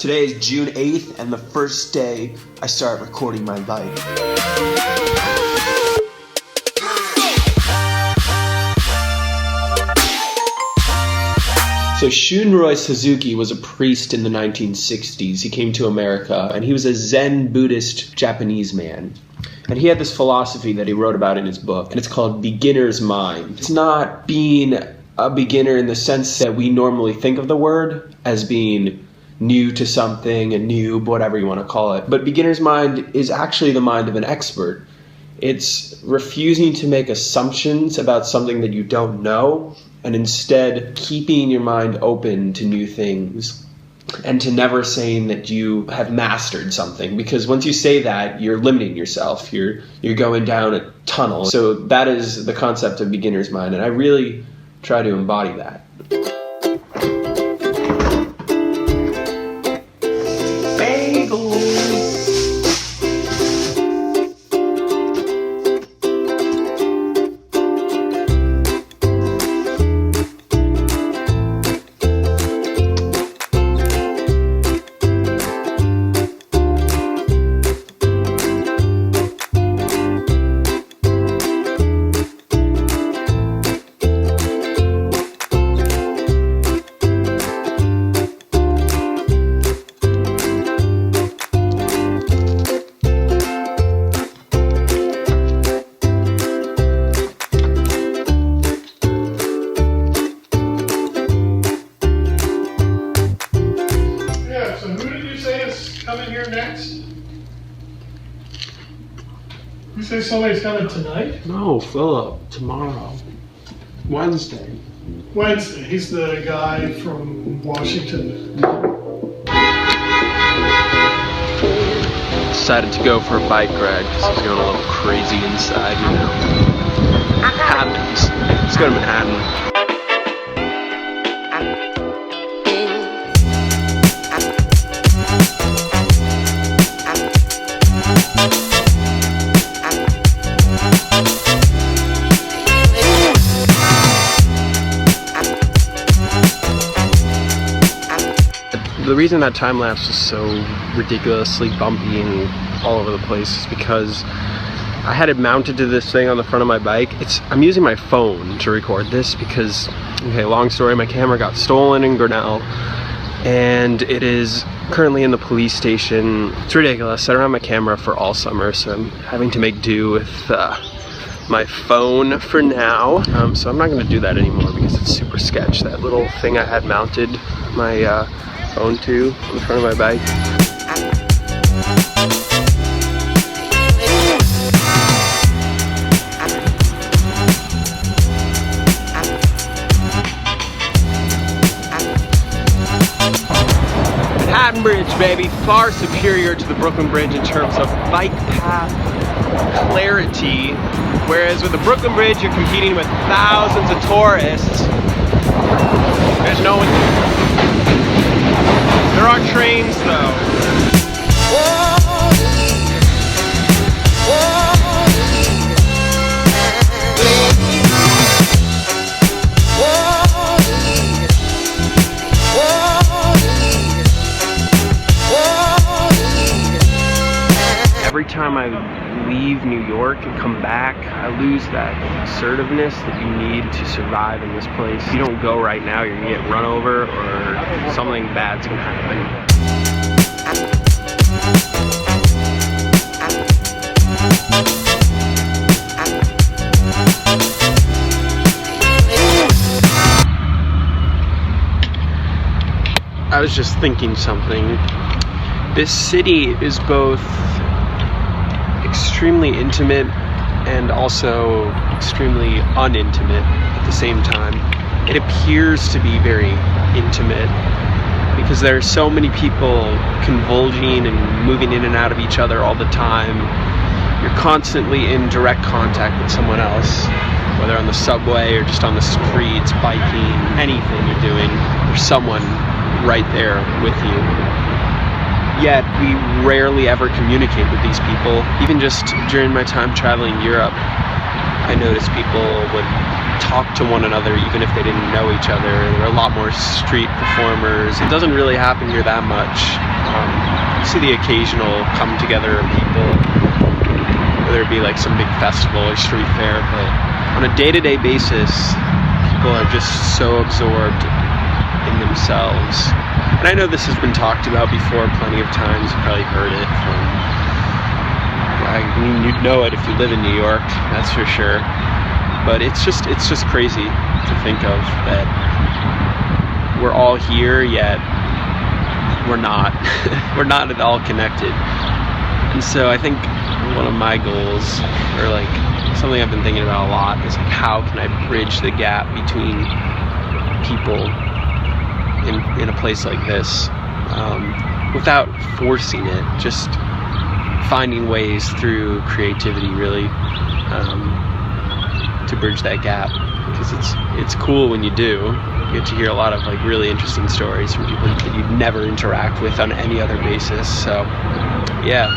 Today is June 8th and the first day I start recording my life. So Shunroi Suzuki was a priest in the 1960s. He came to America and he was a Zen Buddhist Japanese man. And he had this philosophy that he wrote about in his book, and it's called beginner's mind. It's not being a beginner in the sense that we normally think of the word as being new to something, a noob, whatever you want to call it. But beginner's mind is actually the mind of an expert. It's refusing to make assumptions about something that you don't know, and instead keeping your mind open to new things, and to never saying that you have mastered something, because once you say that, you're limiting yourself. You're going down a tunnel. So that is the concept of beginner's mind, and I really try to embody that. Coming here next? You say somebody's coming tonight? No, Philip, tomorrow. Wednesday. Wednesday. He's the guy from Washington. Decided to go for a bike ride because he's going a little crazy inside, you know. Happens. Let's go to Manhattan. The reason that time lapse was so ridiculously bumpy and all over the place is because I had it mounted to this thing on the front of my bike. I'm using my phone to record this because, okay, long story, my camera got stolen in Grinnell and it is currently in the police station. It's ridiculous. I don't have my camera for all summer, so I'm having to make do with my phone for now. So I'm not going to do that anymore because it's super sketch. That little thing I had mounted my phone to on the front of my bike. Manhattan Bridge, baby, far superior to the Brooklyn Bridge in terms of bike path clarity, whereas with the Brooklyn Bridge you're competing with thousands of tourists. There's no one. There are trains though. Every time I leave New York and come back, I lose that assertiveness that you need to survive in this place. If you don't go right now, you're gonna get run over or something bad's gonna happen. I was just thinking something. This city is both extremely intimate and also extremely unintimate at the same time. It appears to be very intimate because there are so many people convulging and moving in and out of each other all the time. You're constantly in direct contact with someone else, whether on the subway or just on the streets, biking, anything you're doing, there's someone right there with you. Yet we rarely ever communicate with these people. Even just during my time traveling Europe, I noticed people would talk to one another even if they didn't know each other. There were a lot more street performers. It doesn't really happen here that much. You see the occasional come together of people, whether it be like some big festival or street fair, but on a day-to-day basis, people are just so absorbed in themselves. And I know this has been talked about before plenty of times. You've probably heard it from, I mean, you'd know it if you live in New York, that's for sure. But it's just crazy to think of that we're all here, yet we're not. We're not at all connected. And so I think one of my goals, or like something I've been thinking about a lot, is like, how can I bridge the gap between people in a place like this, without forcing it, just finding ways through creativity, really, to bridge that gap. Because it's cool when you do. You get to hear a lot of like really interesting stories from people that you'd never interact with on any other basis. So yeah.